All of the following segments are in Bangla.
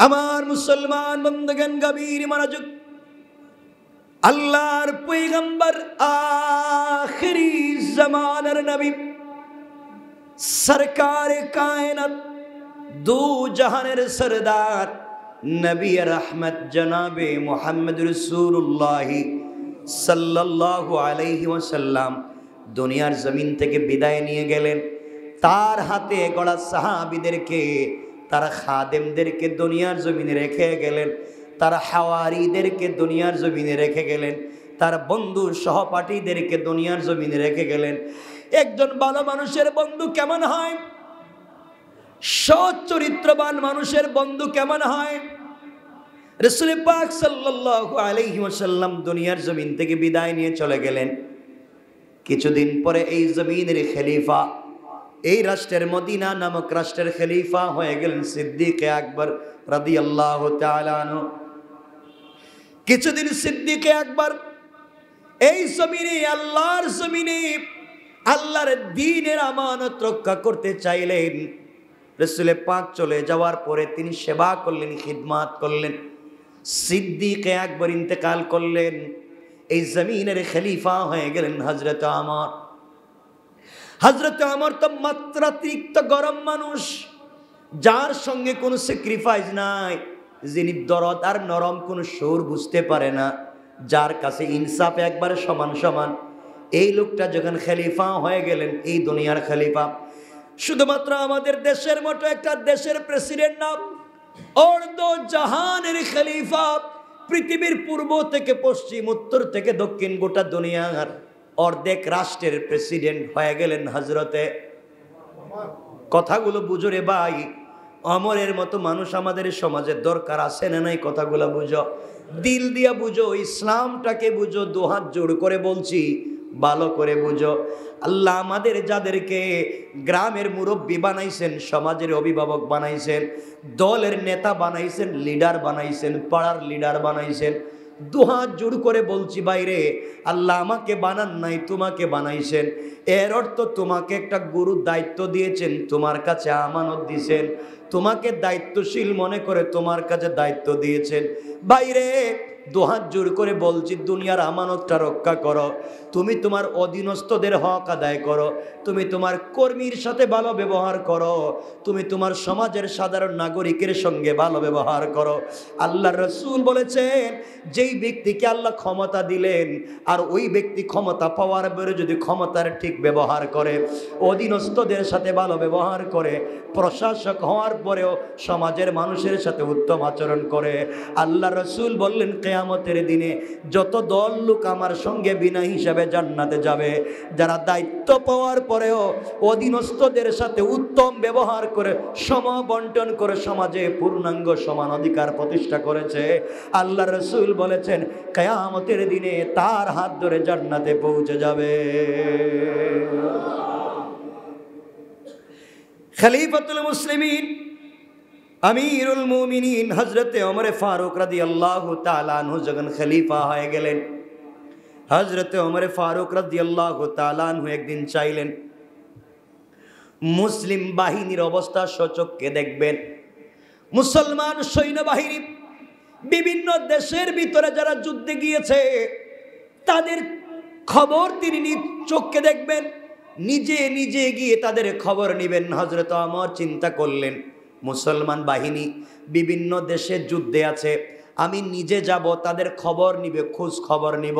আমার মুসলমান বন্ধুগণ, গভীর মনোযোগ। আল্লাহর পয়গম্বর, আখিরি জামানার নবী, সরকারে কায়নাত, দু জাহানের সরদার, নবী রহমত জনাবে মুহাম্মদ রাসূলুল্লাহ সাল্লাল্লাহু আলাইহি ওয়াসাল্লাম দুনিয়ার জমিন থেকে বিদায় নিয়ে গেলেন। তার হাতে গড়া সাহাবীদেরকে, তারা খাদেমদেরকে দুনিয়ার জমিনে রেখে গেলেন, তারা হাওয়ারিদেরকে দুনিয়ার জমিনে রেখে গেলেন, তার বন্ধু সহপাঠীদেরকে দুনিয়ার জমিনে রেখে গেলেন। একজন ভালো মানুষের বন্ধু কেমন হয়? সৎ চরিত্রবান মানুষের বন্ধু কেমন হয়? রাসূল পাক সাল্লাল্লাহু আলাইহি ওয়াসাল্লাম দুনিয়ার জমিন থেকে বিদায় নিয়ে চলে গেলেন। কিছুদিন পরে এই জমিনের খলিফা, এই রাষ্ট্রের মদিনা নামক রাষ্ট্রের খলিফা হয়ে গেলেন সিদ্দিক আকবর রাদিয়াল্লাহু তাআলা আনহু। কিছুদিন সিদ্দিক আকবর এই জমিনে, আল্লাহর জমিনে আল্লাহর দ্বীনের আমানত রক্ষা করতে চাইলেন। রাসূল পাক চলে যাওয়ার পরে তিনি সেবা করলেন, খিদমত করলেন। সিদ্দিক আকবর ইন্তেকাল করলেন, এই জমিনের খলিফা হয়ে গেলেন হযরত ওমর। হযরত ওমর তো মাত্রাতিরিক্ত গরম মানুষ, যার সঙ্গে কোনো স্যাক্রিফাইস নাই, যিনি দরদ আর নরম কোনো সুর বুঝতে পারে না, যার কাছে ইনসাফ একবারে সমান সমান। এই লোকটা যখন খলিফা হয়ে গেলেন, এই দুনিয়ার খলিফা, শুধুমাত্র আমাদের দেশের মতো একটা দেশের প্রেসিডেন্ট না, অর্ধ জাহানের খলিফা, পৃথিবীর পূর্ব থেকে পশ্চিম, উত্তর থেকে দক্ষিণ, গোটা দুনিয়ার অর্ধেক রাষ্ট্রের প্রেসিডেন্ট হয়ে গেলেন হযরতে। কথাগুলো বুঝো রে ভাই, অমরের মতো মানুষ আমাদের সমাজে দরকার আছে না নাই? কথাগুলো বুঝো, দিল দিয়া বুঝো, ইসলামটাকে বুঝো। দুহাত জোড় করে বলছি, ভালো করে বুঝো। আল্লাহ আমাদের যাদেরকে গ্রামের মুরব্বী বানাইছেন, সমাজের অভিভাবক বানাইছেন, দলের নেতা বানাইছেন, লিডার বানাইছেন, পাড়ার লিডার বানাইছেন, দুহাত জোড় করে বলছি বাইরে, আল্লাহ আমাকে বানান নাই, তোমাকে বানাইছেন। এর অর্থ তোমাকে একটা গুরু দায়িত্ব দিয়েছেন, তোমার কাছে আমানত দিয়েছেন, তোমাকে দায়িত্বশীল মনে করে তোমার কাছে দায়িত্ব দিয়েছেন। বাইরে দুহাত জোর করে বলছি, দুনিয়ার আমানতটা রক্ষা করো। তুমি তোমার অধীনস্থদের হক আদায় করো, তুমি তোমার কর্মীর সাথে ভালো ব্যবহার করো, তুমি তোমার সমাজের সাধারণ নাগরিকের সঙ্গে ভালো ব্যবহার করো। আল্লাহর রাসূল বলেছেন, যেই ব্যক্তিকে আল্লাহ ক্ষমতা দিলেন আর ওই ব্যক্তি ক্ষমতা পাওয়ার পরে যদি ক্ষমতার ঠিক ব্যবহার করে, অধীনস্থদের সাথে ভালো ব্যবহার করে, প্রশাসক হওয়ার পরেও সমাজের মানুষের সাথে উত্তম আচরণ করে, আল্লাহ রাসূল বললেন কিয়ামতের দিনে যত দল লোক আমার সঙ্গে বিনা হিসাবে জান্নাতে যাবে, যারা দায়িত্ব পাওয়ার পরেও অধীনস্থদের সাথে উত্তম ব্যবহার করে, সমবন্টন করে সমাজে পূর্ণাঙ্গ সমান অধিকার প্রতিষ্ঠা করেছে, আল্লাহ রাসূল বলেছেন কিয়ামতের দিনে তার হাত ধরে জান্নাতে পৌঁছে যাবে। খলিফাতুল মুসলিমিন, আমিরুল মুমিনিন হযরতে ওমর ফারুক রাদিয়াল্লাহু তাআলা আনহু যখন খলিফা হয়ে গেলেন, হযরতে ওমর ফারুক রাদিয়াল্লাহু তাআলা আনহু একদিন চাইলেন মুসলিম বাহিনীর অবস্থা সচক্ষে দেখবেন। মুসলমান সৈন্যবাহিনী বিভিন্ন দেশের ভিতরে যারা যুদ্ধে গিয়েছে তাদের খবর তিনি নিজ চোখে দেখবেন, নিজে নিজে গিয়ে তাদের খবর নেবেন। হযরত ওমর চিন্তা করলেন, মুসলমান বাহিনী বিভিন্ন দেশে যুদ্ধে আছে, আমি নিজে যাব, তাদের খবর নিবে, খোঁজ খবর নিব।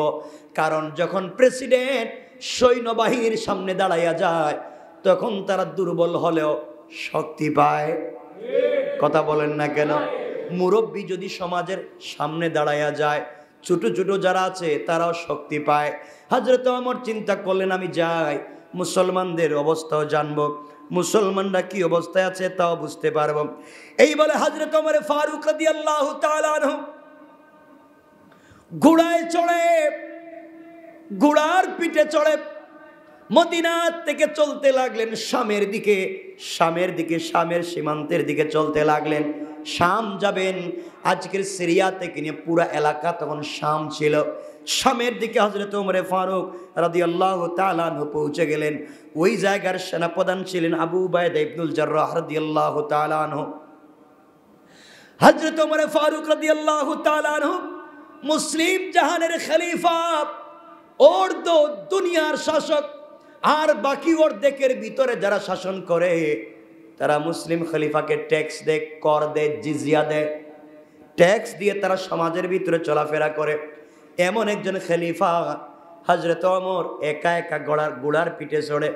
কারণ যখন প্রেসিডেন্ট সৈন্যবাহিনীর সামনে দাঁড়াইয়া যায়, তখন তারা দুর্বল হলেও শক্তি পায়। কথা বলেন না কেন? মুরব্বী যদি সমাজের সামনে দাঁড়াইয়া যায়, ছোট ছোট যারা আছে তারাও শক্তি পায়। হযরত ওমর চিন্তা করলেন, আমি যাই, মুসলমানদের অবস্থাও জানবো, মুসলমানরা কি অবস্থায় আছে তাও বুঝতে পারবো। এই বলে হযরত ওমর ফারুক রাদিয়াল্লাহু তাআলা আনহু ঘোড়ায় চড়ে, ঘোড়ার পিঠে চড়ে মদিনা থেকে চলতে লাগলেন শামের দিকে, শামের সীমান্তের দিকে চলতে লাগলেন। শাম যাবেন, আজকের সিরিয়া থেকে নিয়ে পুরা এলাকা তখন শাম ছিল। শামের দিকে হযরত ওমর ফারুক রাদিয়াল্লাহু তাআলা আনহু পৌঁছে গেলেন। ওই জায়গার সেনাপ্রধান ছিলেন আবু উবাইদা ইবনুল জাররাহ রাদিয়াল্লাহু তাআলা আনহু। হযরত ওমর ফারুক রাদিয়াল্লাহু তাআলা আনহু মুসলিম জাহানের খলিফা, অর্ধ দুনিয়ার শাসক, আর বাকি অর্ধেকের ভিতরে যারা শাসন করে তারা মুসলিম খলিফাকে ট্যাক্স দেয়, কর দেয়, জিজিয়া দেয়। ট্যাক্স দিয়ে তারা সমাজের ভিতরে চলাফেরা করে। এমন একজন খলিফা হযরত ওমর একা একা ঘোড়ার পিঠে চড়ে,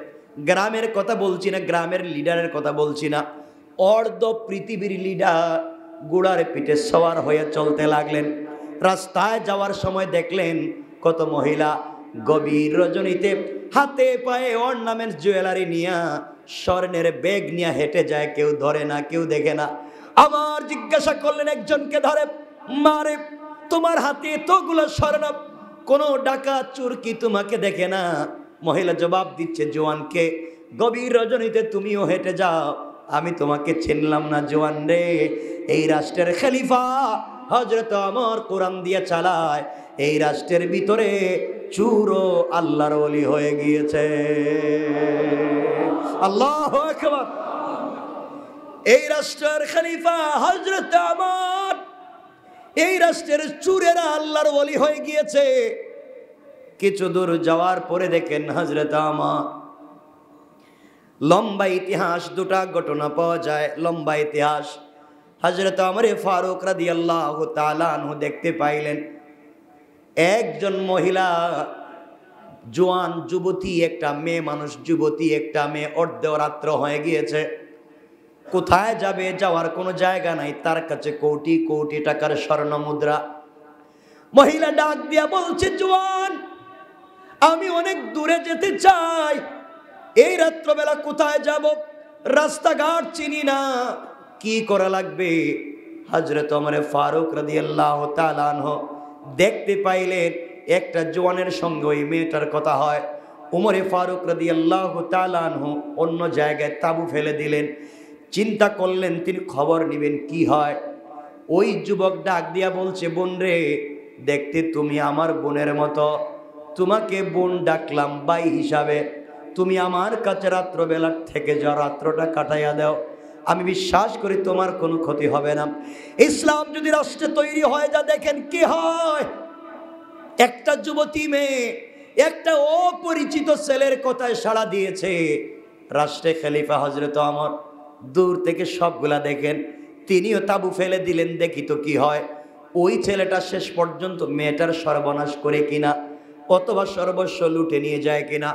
গ্রামের কথা বলছি না, গ্রামের লিডারের কথা বলছি না, অর্ধ পৃথিবীর লিডার ঘোড়ার পিঠে সওয়ার হয়ে চলতে লাগলেন। রাস্তায় যাওয়ার সময় দেখলেন কত মহিলা গভীর রজনীতে হাতে পায়ে অর্নামেন্টস জুয়েলারি নিয়ে, স্বর্ণের ব্যাগ নিয়ে হেঁটে যায়, কেউ ধরে না, কেউ দেখে না। আমার জিজ্ঞাসা করলেন একজনকে ধরে, মারে তোমার হাতে এতগুলো স্বর্ণ, কোনো ডাকাত চোর কি তোমাকে দেখে না? মহিলা জবাব দিচ্ছে, জওয়ানকে গভীর রজনীতে তুমিও হেঁটে যাও, আমি তোমাকে চিনলাম না জওয়ান রে। এই রাষ্ট্রের খলিফা হযরত ওমর কোরআন দিয়ে চালায়, এই রাষ্ট্রের ভিতরে চুরও আল্লাহর ওলি হয়ে গিয়েছে। আল্লাহু আকবার। এই রাষ্ট্রের খলিফা হযরত ওমর, এই রাষ্ট্রের চুরেরা আল্লাহর ওলি হয়ে গিয়েছে। কিছু দূর যাওয়ার পরে দেখেন হযরত ওমর, লম্বা ইতিহাস, দুটা ঘটনা পাওয়া যায়, লম্বা ইতিহাস। হযরত ওমর ফারুক রাদিয়াল্লাহু তাআলা আনহু দেখতে পাইলেন একজন মহিলা, জোয়ান যুবতী, একটা মেয়ে মানুষ, যুবতী একটা মেয়ে, অর্ধরাত্র হয়ে গিয়েছে, কোথায় যাবে, যাওয়ার কোনো জায়গা নাই, তার কাছে কোটি কোটি টাকার স্বর্ণ মুদ্রা। মহিলা ডাক দিয়া বলছে, জোয়ান আমি অনেক দূরে যেতে চাই, এই রাত্রবেলা কোথায় যাব, রাস্তাঘাট চিনি না, কি করা লাগবে? হযরত ওমর ফারুক রাদিয়াল্লাহু তাআলা আনহু দেখতে পাইলেন একটা জওয়ানের সঙ্গে ওই মেয়েটার কথা হয়। ওমর ফারুক রাদিয়াল্লাহু তাআলা আনহু অন্য জায়গায় তাঁবু ফেলে দিলেন, চিন্তা করলেন তিনি খবর নেবেন কি হয়। ওই যুবক ডাক দিয়া বলছে, বোন রে, দেখতে তুমি আমার বোনের মতো, তোমাকে বোন ডাকলাম ভাই হিসাবে, তুমি আমার কাছে রাত্রবেলা থেকে যাও, রাত্রটা কাটাইয়া দাও, আমি বিশ্বাস করি তোমার কোনো ক্ষতি হবে না। ইসলাম যদি রাষ্ট্রে তৈরি হয়, যা দেখেন কি হয়। একটা যুবতী মেয়ে একটা অপরিচিত ছেলের কথায় সাড়া দিয়েছে। রাষ্ট্রে খলিফা হযরত ওমর দূর থেকে সবগুলা দেখেন, তিনিও তাঁবু ফেলে দিলেন, দেখি তো কি হয়। ওই ছেলেটা শেষ পর্যন্ত মেয়েটার সর্বনাশ করে কিনা, অথবা সর্বস্ব লুটে নিয়ে যায় কিনা।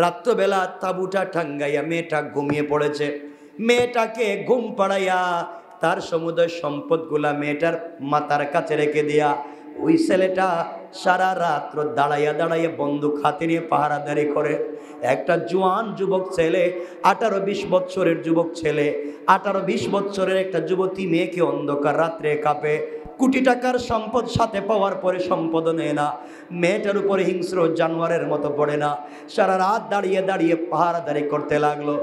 রাত্রবেলা তাঁবুটা টাঙ্গাইয়া মেয়েটা ঘুমিয়ে পড়েছে, মেয়েটাকে ঘুম পাড়াইয়া তার সমুদয় সম্পদগুলা মেয়েটার মাথার কাছে রেখে দিয়া ওই ছেলেটা সারা রাত্র দাঁড়াইয়া দাঁড়াইয়া বন্দুক হাতে নিয়ে পাহারাদারি করে। একটা জোয়ান যুবক ছেলে, 18-20 বছরের যুবক ছেলে, 18-20 বছরের একটা যুবতী মেয়েকে অন্ধকার রাত্রে কাঁপে, কোটি টাকার সম্পদ সাথে পাওয়ার পরে সম্পদ নেয় না, মেয়েটার উপরে হিংস্র জানোয়ারের মতো পড়ে না, সারা রাত দাঁড়িয়ে দাঁড়িয়ে পাহারাদারি করতে লাগলো।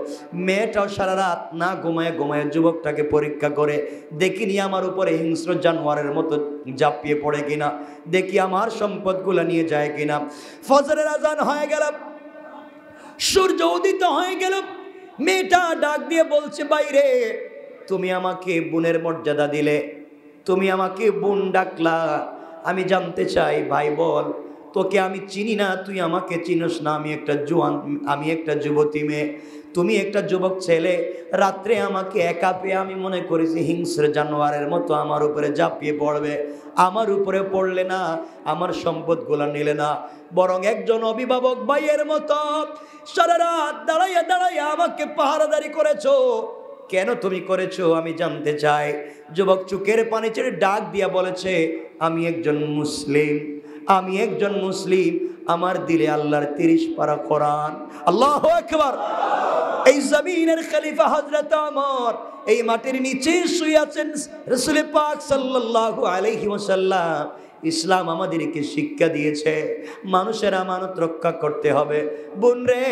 মেয়েটাও সারা রাত না ঘুমায় ঘুমায় যুবকটাকে পরীক্ষা করে, দেখিনি আমার উপরে হিংস্র জানোয়ারের মতো ঝাঁপিয়ে পড়ে কিনা, দেখি আমার সম্পদগুলো নিয়ে যায় কিনা। ফজরের আজান হয়ে গেল, সূর্য উদিত হয়ে গেল, মেয়েটা ডাক দিয়ে বলছে, বাইরে তুমি আমাকে বোনের মর্যাদা দিলে, তুমি আমাকে বোন ডাকলা, আমি জানতে চাই ভাই বল, তোকে আমি চিনি না, তুই আমাকে চিনস না, আমি একটা জোয়ান, আমি একটা যুবতী মেয়ে, তুমি একটা যুবক ছেলে, রাত্রে আমাকে একা পেয়ে আমি মনে করেছি হিংস্র জানোয়ারের মতো আমার উপরে ঝাঁপিয়ে পড়বে, আমার উপরে পড়লে না, আমার সম্পদগুলো নিলে না, বরং একজন অভিভাবক ভাইয়ের মতো সারা রাত দাঁড়াইয়া দাঁড়াইয়া আমাকে পাহারাদারি করেছো, কেন তুমি করেছো আমি জানতে চাই। যুবক চোখের পানি ছেড়ে ডাক দিয়া বলেছে, আমি একজন মুসলিম, আমি একজন মুসলিম, আমার দিলে আল্লাহর 30 পারা কোরআন। আল্লাহু আকবার। এই জমিনের খলিফা হযরত ওমর এই মাটির নিচে শুয়ে আছেন রাসূল পাক সাল্লাল্লাহু আলাইহি ওয়াসাল্লাম। ইসলাম আমাদেরকে শিক্ষা দিয়েছে মানুষের আমানত রক্ষা করতে হবে। বোন রে,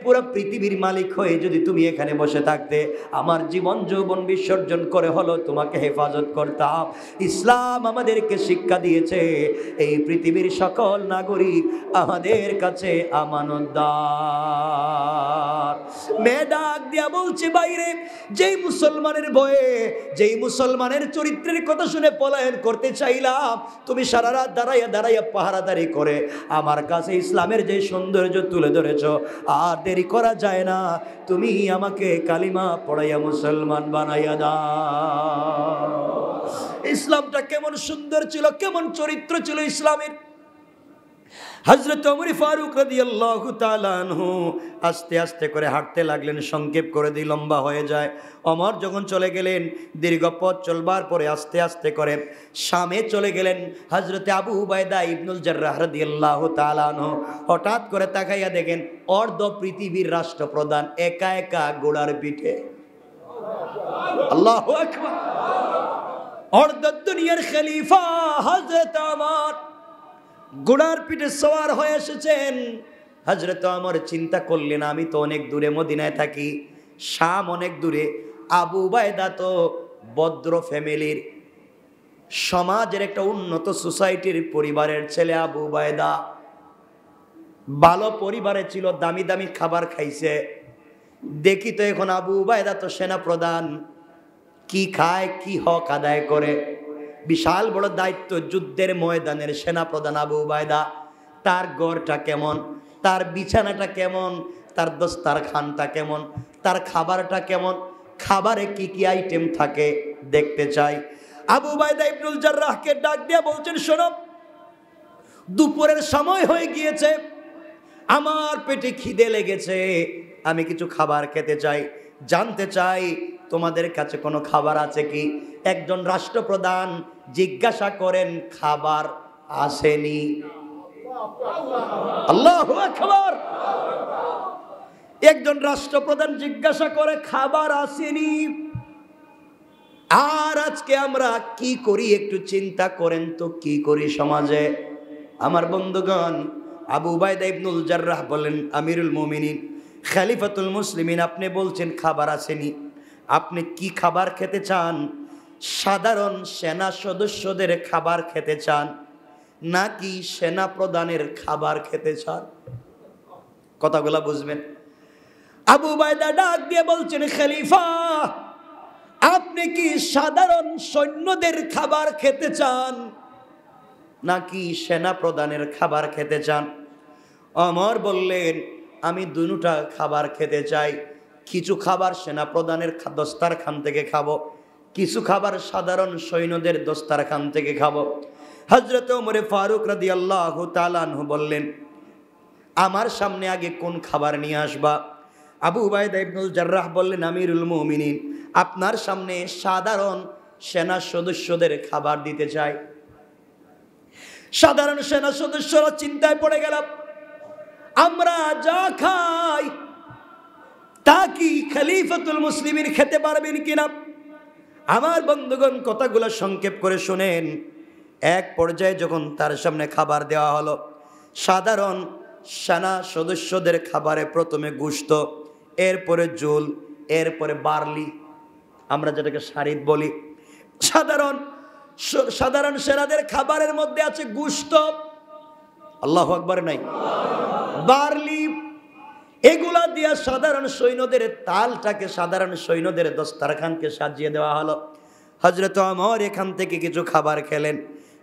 পুরো পৃথিবীর মালিক হয়ে যদি তুমি এখানে বসে থাকতে, আমার জীবন যৌবন বিসর্জন করে হলো তোমাকে হেফাজত করতাম। ইসলাম আমাদেরকে শিক্ষা দিয়েছে এই পৃথিবীর সকল নাগরিক আমাদের কাছে আমানতদার। মেয়ে ডাক দিয়া বলছে, বাইরে যেই মুসলমানের ভয়ে, যেই মুসলমানের চরিত্রের কথা শুনে পলায়ন করতে চাইলাম, তুমি সারা রাত দাঁড়াইয়া দাঁড়াইয়া পাহারাদারি করে আমার কাছে ইসলামের যে সৌন্দর্য তুলে ধরেছ, আর দেরি করা যায় না, তুমি আমাকে কালিমা পড়াইয়া মুসলমান বানাইয়া দাও। ইসলামটা কেমন সুন্দর ছিল, কেমন চরিত্র ছিল ইসলামের। হযরত ওমর ফারুক রাদিয়াল্লাহু তাআলা আনহু আস্তে আস্তে করে হাঁটতে লাগলেন। সংক্ষেপ করে দিই, লম্বা হয়ে যায়। ওমর যখন চলে গেলেন, দীর্ঘ পথ চলবার পরে আস্তে আস্তে করে শামে চলে গেলেন। হযরতে আবু উবাইদা ইবনুল জাররাহ রাদিয়াল্লাহু তাআলা আনহু হঠাৎ করে তাকাইয়া দেখেন অর্ধ পৃথিবীর রাষ্ট্রপ্রধান একা একা ঘোড়ার পিঠে। আল্লাহু আকবার। অর্ধ দুনিয়ার খলিফা হযরত ওমর ঘোড়ার পিঠে সওয়ার হয়ে এসেছেন। হযরত ওমর চিন্তা করলেন, আমি তো অনেক দূরে মদিনায় থাকি, শাম অনেক দূরে, আবু উবাইদা তো ভদ্র ফ্যামিলির, সমাজের একটা উন্নত সোসাইটির পরিবারের ছেলে। আবু উবাইদা ভালো পরিবারে ছিল, দামি দামি খাবার খাইছে। দেখি তো এখন আবু উবাইদা তো সেনা প্রধান, কি খায়, কি হক আদায় করে, বিশাল বড় দায়িত্ব, যুদ্ধের ময়দানের সেনা প্রধান আবু উবাইদা। তার ঘরটা কেমন, তার বিছানাটা কেমন, তার দস্তারখানটা কেমন, তার খাবারটা কেমন, খাবারে কি কি আইটেম থাকে দেখতে চাই। আবু উবাইদা ইবনুল জাররাহকে ডাক দিয়ে বলছেন, শোনো, দুপুরের সময় হয়ে গিয়েছে, আমার পেটে খিদে লেগেছে, আমি কিছু খাবার খেতে চাই, জানতে চাই তোমাদের কাছে কোনো খাবার আছে কি। একজন রাষ্ট্রপ্রধান জিজ্ঞাসা করেন, খাবার আসেনি? আল্লাহু আকবার। একজন রাষ্ট্রপ্রধান জিজ্ঞাসা করে, খাবার আসেনি। আর আজকে আমরা কি করি একটু চিন্তা করেন তো, কি করি সমাজে। আমার বন্ধুগণ, আবু উবাইদা ইবনুল জাররাহ বলেন, আমিরুল মুমিনিন, খলিফাতুল মুসলিমিন, আপনি বলছেন খাবার আসেনি, আপনি কি খাবার খেতে চান? সাধারণ সেনা সদস্যদের খাবার খেতে চান নাকি সেনা প্রধানের খাবার খেতে চান? কথাগুলা বুঝবেন। আবু উবাইদা ডাক দিয়ে বলছেন, খলিফা, আপনি কি সাধারণ সৈন্যদের খাবার খেতে চান নাকি সেনা প্রধানের খাবার খেতে চান? ওমর বললেন, আমি দুটোটা খাবার খেতে চাই। কিছু খাবার সেনা প্রধানের দস্তারখান থেকে খাবো, কিছু খাবার সাধারণ সৈন্যদের দস্তারখান থেকে খাবো। হযরত ওমর ফারুক রাদিয়াল্লাহু তাআলা আনহু বললেন, আমার সামনে আগে কোন খাবার নিয়ে আসবা? আবু উবাইদা ইবনুল জাররাহ বললেন, আমিরুল মুমিনিন, আপনার সামনে সাধারণ সেনা সদস্যদের খাবার দিতে চাই। সাধারণ সেনা সদস্যরা চিন্তায় পড়ে গেল, আমরা যা খাই তা কি খলিফাতুল মুসলিমিন খেতে পারবেন কিনা? আমার বন্ধুগণ, কথাগুলো সংক্ষেপ করে শুনেন। এক পর্যায়ে যখন তার সামনে খাবার দেওয়া হলো, সাধারণ সেনা সদস্যদের খাবারে প্রথমে গোশত, এরপরে জোল, এরপরে বার্লি, আমরা যেটাকে শারিদ বলি। সাধারণ সেনাদের খাবারের মধ্যে আছে গোশত, আল্লাহু আকবার নাই, বার্লি, এগুলা দিয়া সাধারণ সৈন্যদের তালটাকে, সাধারণ সৈন্যদের দস্তারখানকে সাজিয়ে দেওয়া হলো। হযরত ওমর এখান থেকে কিছু খাবার খেলেন,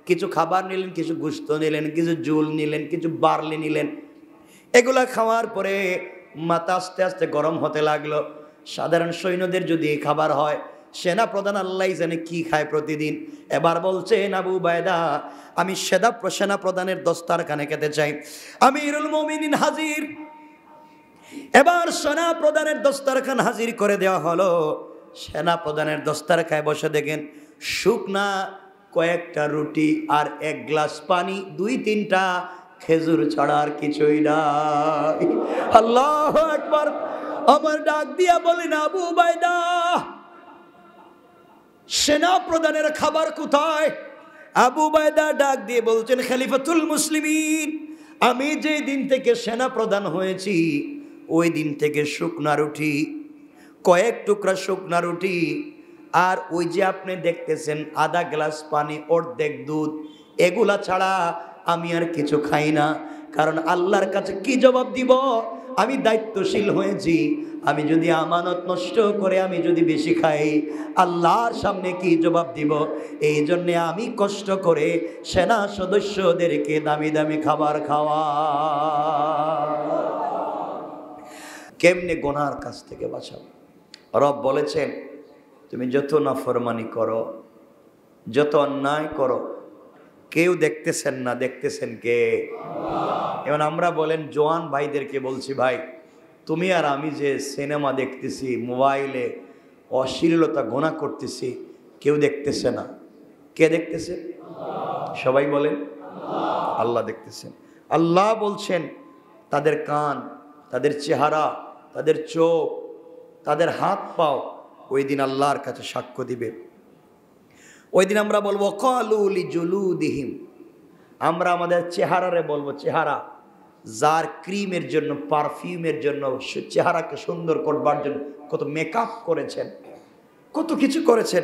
কিছু খাবার নিলেন, কিছু গোশত নিলেন, কিছু জুল নিলেন, কিছু বার্লি নিলেন। এগুলা খাওয়ার পরে মাথা আস্তে আস্তে গরম হতে লাগলো। সাধারণ সৈন্যদের যদি এই খাবার হয়, সেনা প্রধান আল্লাহ জানে কি খায় প্রতিদিন। এবার বলছেন, আবু উবাইদা, আমি সেনা প্রধানের দস্তারখানে খেতে চাই। আমিরুল মুমিনিন হাজির। এবার সেনা প্রধানের দস্তারখান হাজির করে দেওয়া হলো। সেনা প্রধানের দস্তারখায় বসে দেখেন শুকনা কয়েকটা রুটি আর এক গ্লাস পানি, 2-3টা খেজুর ছাড়া আর কিছুই নাই। আল্লাহু আকবার। আমার ডাক দিয়া বলেন, আবু উবাইদা, সেনা প্রধানের খাবার কোথায়? আবু উবাইদা ডাক দিয়ে বলছেন, খলিফাতুল মুসলিমিন, আমি যে দিন থেকে সেনা প্রধান হয়েছি ওই দিন থেকে শুকনা রুটি, কয়েক টুকরা শুকনা রুটি, আর ওই যে আপনি দেখতেছেন আধা গ্লাস পানি, অর্ধেক দুধ, এগুলা ছাড়া আমি আর কিছু খাই না। কারণ আল্লাহর কাছে কি জবাব দিব? আমি দায়িত্বশীল হয়েছি, আমি যদি আমানত নষ্ট করে আমি যদি বেশি খাই, আল্লাহর সামনে কি জবাব দিব? এই জন্যে আমি কষ্ট করে সেনা সদস্যদেরকে দামি দামি খাবার খাওয়া। কেমনে গুনাহর কাছ থেকে বাঁচাবো? রব বলেছেন, তুমি যত নাফরমানি করো, যত অন্যায় করো, কেউ দেখতেছেন না, দেখতেছেন কে? এখন আমরা বলেন জওয়ান ভাইদেরকে বলছি, ভাই তুমি আর আমি যে সিনেমা দেখতেছি, মোবাইলে অশ্লীলতা গোনা করতেছি, কেউ দেখতেছে না। কে দেখতেছে? সবাই বলেন আল্লাহ দেখতেছেন। আল্লাহ বলছেন তাদের কান, তাদের চেহারা, তাদের চোখ, তাদের হাত পাও ওই দিন আল্লাহর কাছে সাক্ষ্য দিবে। ওই দিন আমরা বলবো ক্বালু লিজুলুদিহিম, আমরা আমাদের চেহারারে বলবো, চেহারা যার ক্রিমের জন্য, পারফিউমের জন্য, চেহারাকে সুন্দর করবার জন্য কত মেকআপ করেছেন, কত কিছু করেছেন,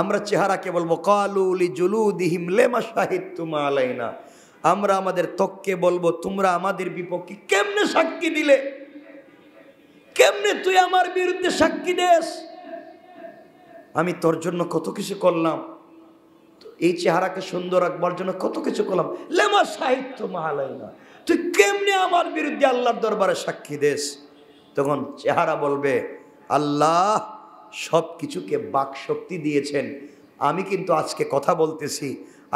আমরা চেহারাকে বলবো ক্বালু লিজুলুদিহিম লিমা শাহিদতুম আলাইনা, আমরা আমাদের ত্বককে বলবো তোমরা আমাদের বিপক্ষে কেমনে সাক্ষী দিলে, কেমনে তুই আমার বিরুদ্ধে সাক্ষী দেস? আমি তোর জন্য কত কিছু করলাম, এই চেহারাকে সুন্দর রাখবার জন্য কত কিছু করলাম, লেমা সাহিত্য মাহালাইনা, তুই কেমনে আমার বিরুদ্ধে আল্লাহর দরবারে সাক্ষী দেস? তখন চেহারা বলবে, আল্লাহ সব কিছুকে বাক শক্তি দিয়েছেন, আমি কিন্তু আজকে কথা বলতেছি,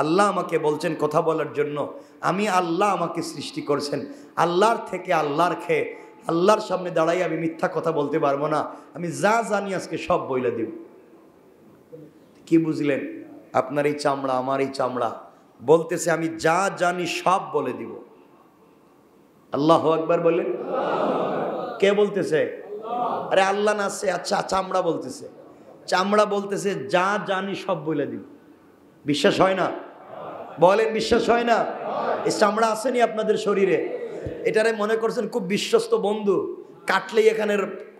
আল্লাহ আমাকে বলছেন কথা বলার জন্য, আমি আল্লাহ আমাকে সৃষ্টি করছেন, আল্লাহর থেকে আল্লাহর খেয়ে আল্লাহর সামনে দাঁড়াই আমি মিথ্যা কথা বলতে পারবো না, আমি যা জানি আজকে সব বইলে দিব। কি বুঝলেন? আপনার এই চামড়া, আমার এই চামড়া বলতেছে আমি যা জানি সব বলে দিব। আল্লাহু আকবার বলেন। কে বলতেছে? আরে আল্লাহ না আছে। আচ্ছা, চামড়া বলতেছে, চামড়া বলতেছে যা জানি সব বলে দিব। বিশ্বাস হয় না? বলেন বিশ্বাস হয় না? এই চামড়া আসেনি আপনাদের শরীরে, এটারে মনে করছেন খুব বিশ্বস্ত বন্ধু, কাটলেই এখানে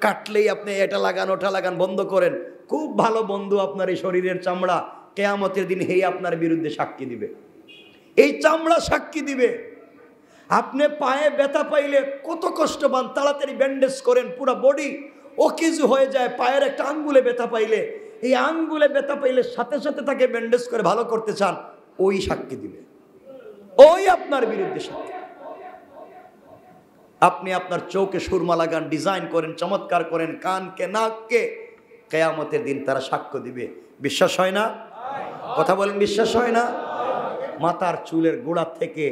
কাটলেই আপনি এটা লাগান ওটা লাগান বন্ধ করেন, খুব ভালো বন্ধু আপনার এই শরীরের চামড়া। কিয়ামতের দিন হেই আপনার বিরুদ্ধে সাক্ষী দিবে, এই চামড়া সাক্ষী দিবে। আপনি পায়ে ব্যথা পাইলে কত কষ্ট পান, তাড়াতাড়ি ব্যান্ডেজ করেন, পুরো বডি অকেজু হয়ে যায়। পায়ের একটা আঙ্গুলে ব্যথা পাইলে, এই আঙ্গুলে ব্যথা পাইলে সাথে সাথে তাকে ব্যান্ডেজ করে ভালো করতে চান, ওই সাক্ষী দিবে, ওই আপনার বিরুদ্ধে সাক্ষী। আপনি আপনার চোখে সুরমা লাগান, ডিজাইন করেন, চমৎকার করেন, কানকে নাককে, কিয়ামতের দিন তারা সাক্ষ্য দিবে। বিশ্বাস হয় না? কথা বলেন বিশ্বাস হয় না? মাথার চুলের গোড়া থেকে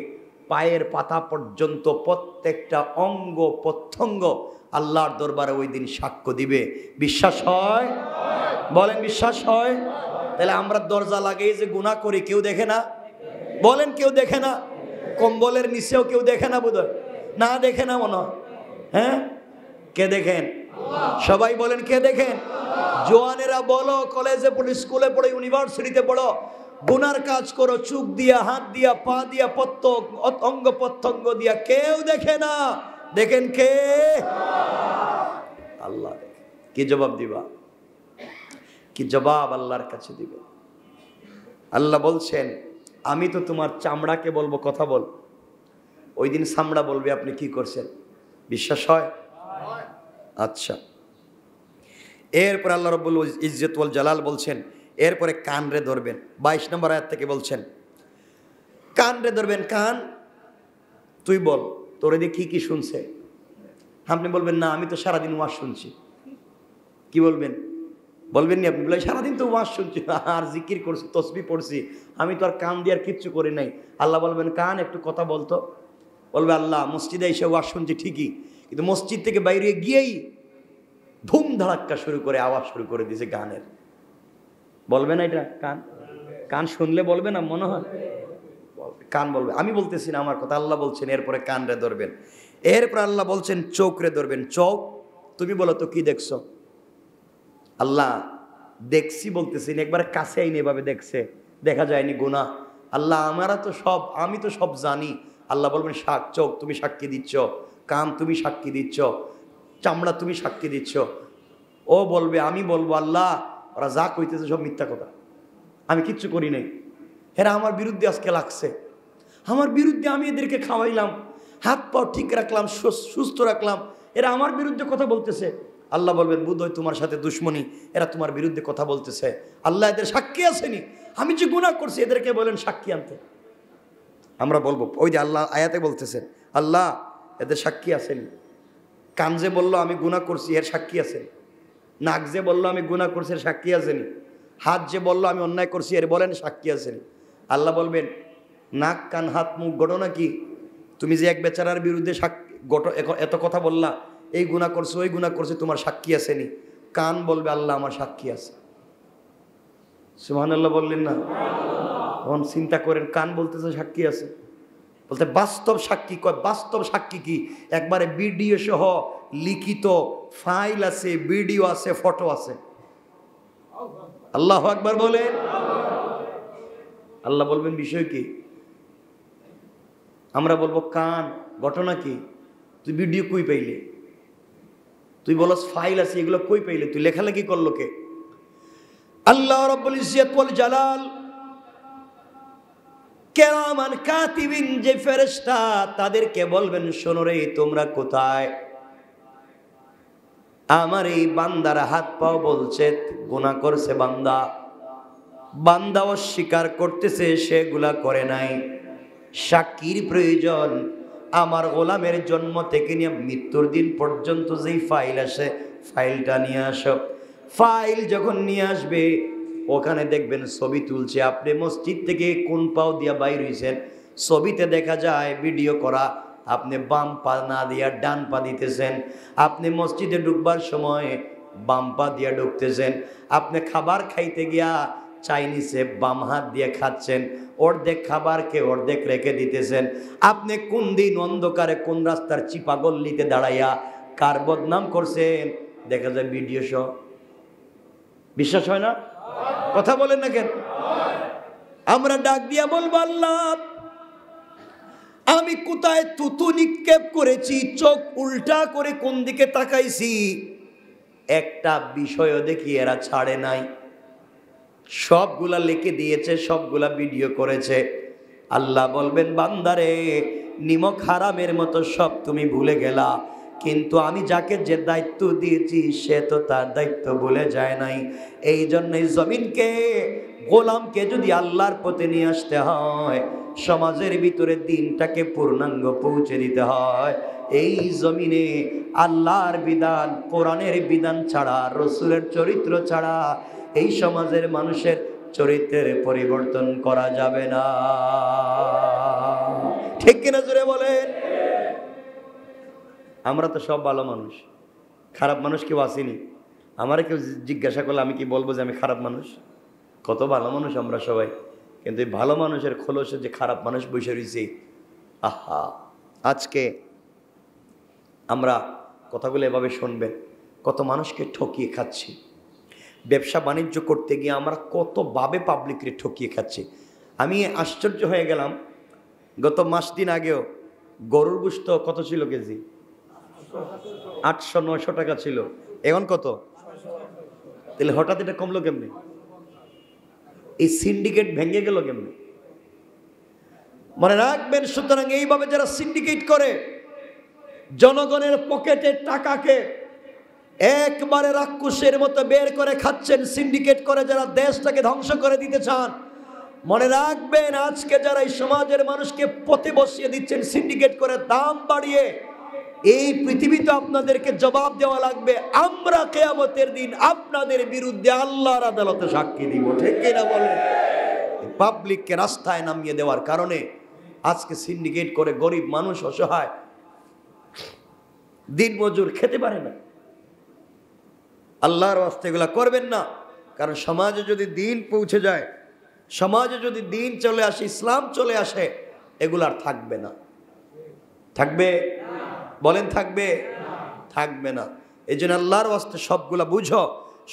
পায়ের পাতা পর্যন্ত প্রত্যেকটা অঙ্গ প্রত্যঙ্গ আল্লাহর দরবারে ওই দিন সাক্ষ্য দিবে। বিশ্বাস হয়? বলেন বিশ্বাস হয়? তাহলে আমরা দরজা লাগিয়ে যে গুনাহ করি কেউ দেখে না? বলেন কেউ দেখে না? কম্বলের নিচেও কেউ দেখে না? বোধহয় না, দেখে না মনে হয়। হ্যাঁ, কে দেখেন? সবাই বলেন কে দেখেন? জওয়ানেরা বলো, কলেজে পড়ো, স্কুলে পড়ো, ইউনিভার্সিটিতে পড়ো, গুনার কাজ করো, চোখ দিয়া, হাত দিয়া, পা দিয়া, অঙ্গ প্রত্যঙ্গ দিয়া, কেউ দেখে না। দেখেন কে? আল্লাহ। কি জবাব দিবা? কি জবাব আল্লাহর কাছে দিবে? আল্লাহ বলছেন আমি তো তোমার চামড়াকে বলবো কথা বল, ওই দিন চামড়া বলবে আপনি কি করছেন। বিশ্বাস হয়? আচ্ছা, এরপর আল্লাহ রাব্বুল ইজ্জত ওয়াল জালাল বলছেন এরপরে কান রে ধরবেন। 22 নম্বর আয়াত থেকে বলছেন কান রে ধরবেন। কান তুই বল তোর এদিকে কি কি শুনছে। আপনি বলবেন না আমি তো সারাদিন ওয়াজ শুনছি। কি বলবেন? বলবেন নি আপনি? বলে সারাদিন তো ওয়াজ শুনছি আর জিকির করছি, তসবিহ পড়ছি, আমি তো আর কান দিয়ে আর কিচ্ছু করি নাই। আল্লাহ বলবেন কান একটু কথা বলতো। বলবে আল্লাহ মসজিদে এসে ওয়াজ শুনছি ঠিকই, কিন্তু মসজিদ থেকে বাইরে গিয়েই ধুম ধাক্কা শুরু করে আওয়াজ শুরু করে দিয়েছে গানের। বলবে না এটা? কান কান শুনলে বলবে না? মনে হয় কান বলবে। আমি বলতেছি না আমার কথা, আল্লাহ বলছেন এরপরে কান রে ধরবেন। এরপর আল্লাহ বলছেন চোখ রে ধরবেন। চোখ তুমি বলো তো কি দেখছো? আল্লাহ দেখছি বলতেছি না, একবার কাছে আইনে এভাবে দেখছে, দেখা যায়নি গুনাহ। আল্লাহ আমি তো সব জানি। আল্লাহ বলবেন চোখ তুমি সাক্ষী দিচ্ছ, কান তুমি সাক্ষী দিচ্ছ, চামড়া তুমি সাক্ষী দিচ্ছ। ও বলবে, আমি বলবো আল্লাহ ওরা যা কইতেছে সব মিথ্যা কথা, আমি কিচ্ছু করি নাই, এরা আমার বিরুদ্ধে আজকে লাগছে, আমার বিরুদ্ধে আমি এদেরকে খাওয়াইলাম, হাত পা ঠিক রাখলাম, সুস্থ রাখলাম, এরা আমার বিরুদ্ধে কথা বলতেছে। আল্লাহ বলবেন বোধহয় তোমার সাথে দুশ্মনী, এরা তোমার বিরুদ্ধে কথা বলতেছে। আল্লাহ এদের সাক্ষী আসেনি, আমি যে গুনাহ করছি এদেরকে বলেন সাক্ষী আনতে। আমরা বলবো ওই যে আল্লাহ আয়াতে বলতেছেন আল্লাহ এদের সাক্ষী আসেনি। কান যে বললো আমি গুনাহ করছি এর সাক্ষী আছে, নাক যে বললো আমি গুনাহ করছি এর সাক্ষী আসেনি, হাত যে বললো আমি অন্যায় করছি এর বলেন সাক্ষী আসেনি। আল্লাহ বলবেন নাক কান হাত মুখ ঘটনা কি? তুমি যে এক বেচারার বিরুদ্ধে এত কথা বললা, এই গুনাহ করছো ওই গুনাহ করছে, তোমার সাক্ষী আসেনি? কান বলবে আল্লাহ আমার সাক্ষী আছে। সুবহানাল্লাহ বললেন না? তখন চিন্তা করেন, কান বলতেছে সাক্ষী আছে, বলতে বাস্তব সাক্ষী কয়, বাস্তব সাক্ষী কি? একবারে ভিডিও সহ লিখিত ফাইল আছে, ভিডিও আছে, ফটো আছে। আল্লাহু আকবার বলেন। আল্লাহ বলবেন বিষয় কি? আমরা বলবো কান ঘটনা কি? তুই ভিডিও কই পাইলে? তুই বলস ফাইল আছে, এগুলো কই পাইলে? তুই লেখালেখি করলো কে? আল্লাহ রাব্বুল ইজ্জত ওয়াল জালাল কিরামান কাতিবিন যে ফেরেশতা, তাদেরকে বলবেন শোনো রে তোমরা কোথায়? আমার এই বান্দার হাত পাও বলছে গুনাহ করছে, বান্দা অস্বীকার করতেছে সেগুলা করে নাই। সাক্ষীর প্রয়োজন। আমার গোলামের জন্ম থেকে নিয়ে মৃত্যুর দিন পর্যন্ত যেই ফাইল আসে ফাইলটা নিয়ে আসো। ফাইল যখন নিয়ে আসবে ওখানে দেখবেন ছবি তুলছে, আপনি মসজিদ থেকে কোন পাও দিয়া বাইর হইছেন, ছবিতে দেখা যায় ভিডিও করা আপনি বাম পা না দিয়া ডান পা দিতেছেন, আপনি মসজিদে ঢুকবার সময় বাম পা দিয়া ঢুকতেছেন, আপনি খাবার খাইতে গিয়া চাইনিজে বাম হাত দিয়ে খাচ্ছেন, অর্ধেক খাবারকে অর্ধেক রেখে দিতেছেন, আপনি কোন দিন অন্ধকারে কোন রাস্তার চিপা গল্লিতে দাঁড়াইয়া কার বদনাম করছেন দেখা যায় ভিডিও সহ। বিশ্বাস হয় না? কথা বলেন না কেন? আমরা ডাক দিয়া বলবো আল্লাহ আমি কোথায় তুতু নিক্ষেপ করেছি, চোখ উল্টা করে কোন দিকে তাকাইছি, একটা বিষয়ও দেখি এরা ছাড়ে নাই। সবগুলা লিখে দিয়েছে, সবগুলা ভিডিও করেছে। আল্লাহ বলবেন বান্দারে নিমক হারামের মতো সব তুমি ভুলে গেলা, কিন্তু আমি যাকে যে দায়িত্ব দিয়েছি সে তো তার দায়িত্ব ভুলে যায় নাই। এই জন্যই জমিনকে গোলামকে যদি আল্লাহর পথে নিয়ে আসতে হয়, সমাজের ভিতরে দিনটাকে পূর্ণাঙ্গ পৌঁছে দিতে হয়, এই জমিনে আল্লাহর বিধান কোরআনের বিধান ছাড়া, রসুলের চরিত্র ছাড়া এই সমাজের মানুষের চরিত্রের পরিবর্তন করা যাবে না। ঠিক কিনা জোরে বলেন? আমরা তো সব ভালো মানুষ, খারাপ মানুষ কেউ আসেনি। আমার কেউ জিজ্ঞাসা করলে আমি কি বলবো যে আমি খারাপ মানুষ? কত ভালো মানুষ আমরা সবাই, কিন্তু এই ভালো মানুষের খোলসে যে খারাপ মানুষ বসে রয়েছে। আহা, আজকে আমরা কথাগুলো এভাবে শুনবেন, কত মানুষকে ঠকিয়ে খাচ্ছি। ব্যবসা বাণিজ্য করতে গিয়ে আমরা কতভাবে পাবলিকরে ঠকিয়ে খাচ্ছি। আমি আশ্চর্য হয়ে গেলাম, গত মাস দিন আগেও গরুর গোশত কত ছিল কেজি? 800-900 টাকা ছিল, এখন কত? তাহলে হঠাৎ এটা কমলো কেমনি? এই সিন্ডিকেট ভেঙে গেল কেমনি? মনে রাখবেন, সুতরাং এইভাবে যারা সিন্ডিকেট করে জনগণের পকেটের টাকাকে একবারে রাক্ষসের মতো বের করে খাচ্ছেন, সিন্ডিকেট করে যারা দেশটাকে ধ্বংস করে দিতে চান, মনে রাখবেন আজকে যারা এই সমাজের মানুষকে পথে বসিয়ে দিচ্ছেন সিন্ডিকেট করে, দাম বাড়িয়ে, এই পৃথিবীতে আপনাদেরকে জবাব দেওয়া লাগবে। আমরা কিয়ামতের দিন আপনাদের বিরুদ্ধে আল্লাহর আদালতে সাক্ষী দিব। ঠিক কিনা বলেন? পাবলিককে রাস্তায় নামিয়ে দেওয়ার কারণে আজকে সিন্ডিকেট করে গরিব মানুষ, অসহায় দিনমজুর খেতে পারে না। আল্লাহর ওয়াস্তে এগুলা করবেন না, কারণ সমাজে যদি দিন পৌঁছে যায়, সমাজে যদি দিন চলে আসে, ইসলাম চলে আসে, এগুলো আর থাকবে না। থাকবে? বলেন থাকবে? থাকবে না। এই জন্য আল্লাহর ওয়াস্তে সবগুলা বুঝো,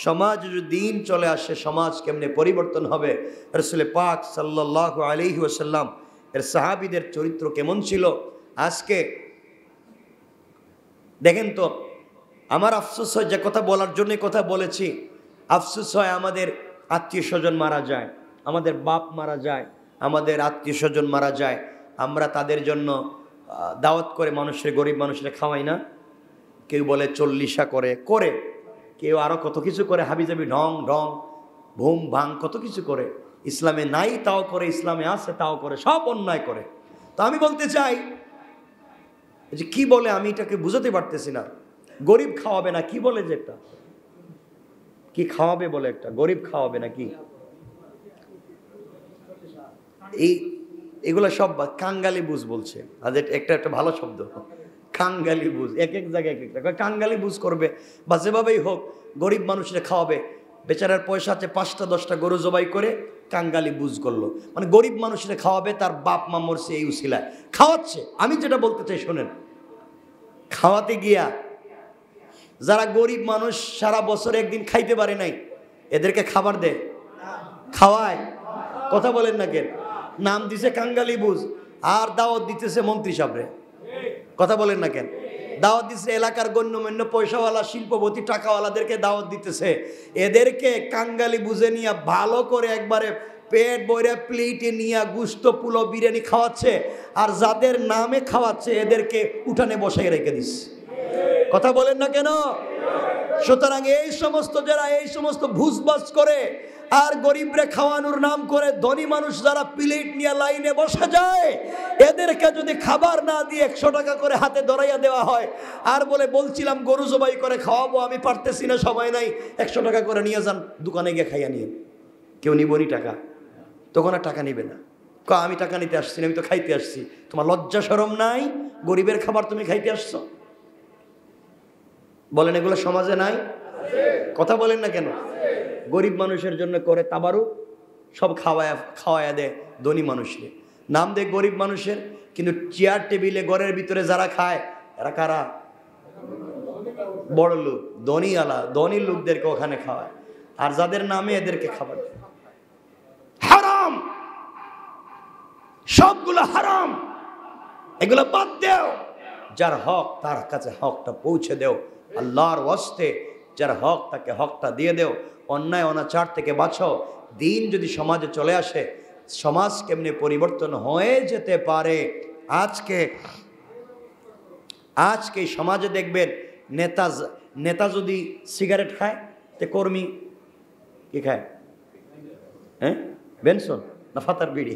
সমাজ যদি দিন চলে আসে সমাজ কেমনে পরিবর্তন হবে। রাসূল পাক সাল্লাল্লাহু আলাইহি ওয়াসাল্লাম এর সাহাবীদের চরিত্র কেমন ছিল। আজকে দেখেন তো, আমার আফসোস হয়, যে কথা বলার জন্য কথা বলেছি, আফসোস হয় আমাদের আত্মীয় স্বজন মারা যায়, আমাদের বাপ মারা যায়, আমাদের আত্মীয় স্বজন মারা যায়, আমরা তাদের জন্য দাওয়াত করে মানুষের, গরিব মানুষের খাওয়াই না। কেউ বলে চল্লিশা করে, কেউ আরও কত কিছু করে, হাবিজাবি ঢং ঢং ভুম ভাং কত কিছু করে। ইসলামে নাই তাও করে, ইসলামে আছে তাও করে, সব অন্যায় করে। তো আমি বলতে চাই যে কি বলে, আমি এটাকে বুঝাতে পারতেছি না। গরিব খাওয়াবে না কি বলে, যে একটা কি খাওয়াবে বলে, একটা গরিব খাওয়াবে না কি, এগুলা সব কাঙ্গালি বুঝ বলছে। আর একটা একটা ভালো শব্দ কাঙ্গালি বুঝ, এক এক জায়গায় এক একটা কাঙ্গালি বুঝ করবে, বা যেভাবেই হোক গরিব মানুষরা খাওয়াবে। বেচারার পয়সা আছে, 5টা 10টা গরু জবাই করে কাঙ্গালি বুঝ করলো, মানে গরিব মানুষরা খাওয়াবে, তার বাপ মা মরছে এই উসিলায় খাওয়াচ্ছে। আমি যেটা বলতে চাই শোনেন, খাওয়াতে গিয়া যারা গরিব মানুষ সারা বছর একদিন খাইতে পারে নাই, এদেরকে খাবার দেয়, খাওয়ায়, কথা বলেন না কেন? নাম দিছে কাঙ্গালি বুঝ, আর দাওয়াত দিতেছে মন্ত্রী সাহেবরে, কথা বলেন না কেন? দাওয়াত দিচ্ছে এলাকার গণ্যমান্য পয়সাওয়ালা শিল্পপতি টাকাওয়ালাদেরকে দাওয়াত দিতেছে। এদেরকে কাঙ্গালি বুঝে নিয়ে ভালো করে একবারে পেট বইরে প্লেটে নিয়ে গুস্ত পুলো বিরিয়ানি খাওয়াচ্ছে, আর যাদের নামে খাওয়াচ্ছে এদেরকে উঠানে বসাই রেখে দিচ্ছে, কথা বলেন না কেন? সুতরাং এই সমস্ত যারা এই সমস্ত ভুজবাজ করে আর গরিবরে খাওয়ানোর নাম করে ধনী মানুষ যারা প্লেট নিয়ে লাইনে বসে যায়, এদেরকে যদি খাবার না দিয়ে 100 টাকা করে হাতে ধরাইয়া দেওয়া হয়, আর বলছিলাম গরু জবাই করে খাওয়াবো, আমি পারতেছি না, সময় নাই, 100 টাকা করে নিয়ে যান, দোকানে গিয়ে খাইয়া নিয়ে, কেউ নিবনি টাকা, তখন আর টাকা নিবে না। আমি টাকা নিতে আসছি না, আমি তো খাইতে আসছি। তোমার লজ্জা শরম নাই? গরিবের খাবার তুমি খাইতে আসছো? বলেন, এগুলো সমাজে নাই? কথা বলেন না কেন? গরিব মানুষের জন্য করে তাবারু, সব খাওয়ায়া দেয় ধনী মানুষকে, নাম দেয় গরিব মানুষের, কিন্তু চেয়ার টেবিলে ঘরের ভিতরে যারা খায় এরা কারা? বড় লোক, ধনী লোকদেরকে ওখানে খাওয়ায়, আর যাদের নামে এদেরকে খাবার দেয়। হারাম, সবগুলো হারাম, এগুলো বাদ দেও। যার হক তার কাছে হকটা পৌঁছে দেও, আল্লাহর ওয়াস্তে যার হক তাকে হকটা দিয়ে দেও, অন্যায় অনাচার থেকে বাঁচাও। দিন যদি সমাজে চলে আসে, সমাজ কেমনে পরিবর্তন হয়ে যেতে পারে। আজকে সমাজে দেখবেন নেতা যদি সিগারেট খায়, তে কর্মী কি খায়? হ্যাঁ, বেনসন না ফাতার বিড়ি।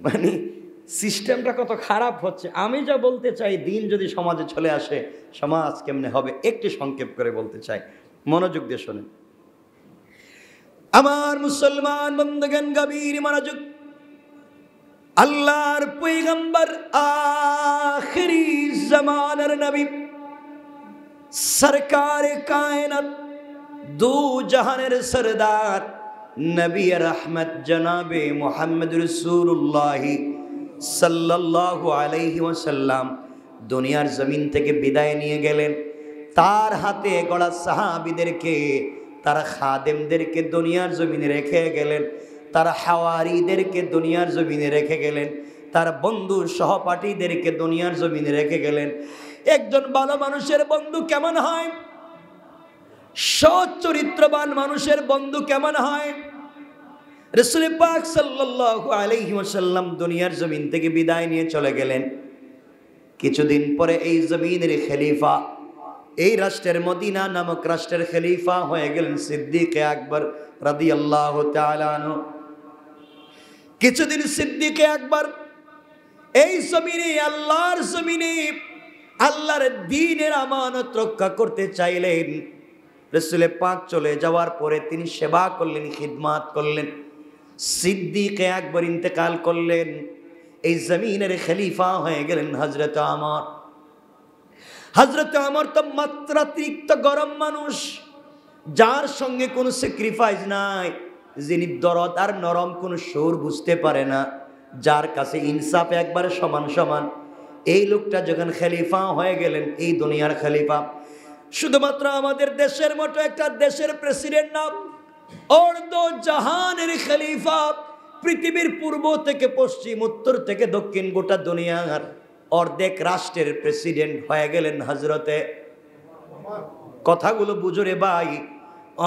মানে সিস্টেমটা কত খারাপ হচ্ছে। আমি যা বলতে চাই, দিন যদি সমাজে চলে আসে সমাজ কেমনে হবে, একটু সংক্ষেপ করে বলতে চাই, মনোযোগ দিয়ে শোনেন। আমার মুসলমান বন্ধুগণ, গভীর মনোযোগ। আল্লাহর পয়গম্বর, আখিরি জামানার নবী, সরকারে কায়নাত, দু জাহানের সরদার, নবী রহমত জনাবে মুহাম্মদ রাসূলুল্লাহ সাল্লাল্লাহু আলাইহি ওয়াসাল্লাম দুনিয়ার জমিন থেকে বিদায় নিয়ে গেলেন। তার হাতে গড়া সাহাবীদেরকে, তারা খাদেমদেরকে দুনিয়ার জমিনে রেখে গেলেন, তারা হাওয়ারিদেরকে দুনিয়ার জমিনে রেখে গেলেন, তার বন্ধু সহপাঠীদেরকে দুনিয়ার জমিনে রেখে গেলেন। একজন ভালো মানুষের বন্ধু কেমন হয়? সৎ চরিত্রবান মানুষের বন্ধু কেমন হয়? রাসূল পাক সাল্লাল্লাহু আলাইহি ওয়াসাল্লাম দুনিয়ার জমিন থেকে বিদায় নিয়ে চলে গেলেন। কিছুদিন পরে এই জমিনের খলিফা, এই রাষ্ট্রের মদিনা নামক রাষ্ট্রের খলিফা হয়ে গেলেন সিদ্দিকে আকবর রাদিয়াল্লাহু তাআলা আনহু। কিছুদিন সিদ্দিকে আকবর এই জমিনে, আল্লাহর জমিনে আল্লাহর দ্বীনের আমানত রক্ষা করতে চাইলেন। রাসূল পাক চলে যাওয়ার পরে তিনি সেবা করলেন, খিদমত করলেন। সিদ্দিকে আকবর ইন্তেকাল করলেন, এই জমিনের খলিফা হয়ে গেলেন হযরত ওমর। হযরত ওমর তো মাত্রাতিরিক্ত গরম মানুষ, যার সঙ্গে কোনো স্যাক্রিফাইস নাই, যিনি দরদ আর নরম কোনো সুর বুঝতে পারে না, যার কাছে ইনসাফ একবারে সমান সমান। এই লোকটা যখন খলিফা হয়ে গেলেন, এই দুনিয়ার খলিফা, শুধুমাত্র আমাদের দেশের মতো একটা দেশের প্রেসিডেন্ট না, অর্ধ জাহানের খলিফা, পৃথিবীর পূর্ব থেকে পশ্চিম, উত্তর থেকে দক্ষিণ, গোটা দুনিয়ার অর্ধেক রাষ্ট্রের প্রেসিডেন্ট হয়ে গেলেন হযরতে। কথাগুলো বুঝো রে ভাই,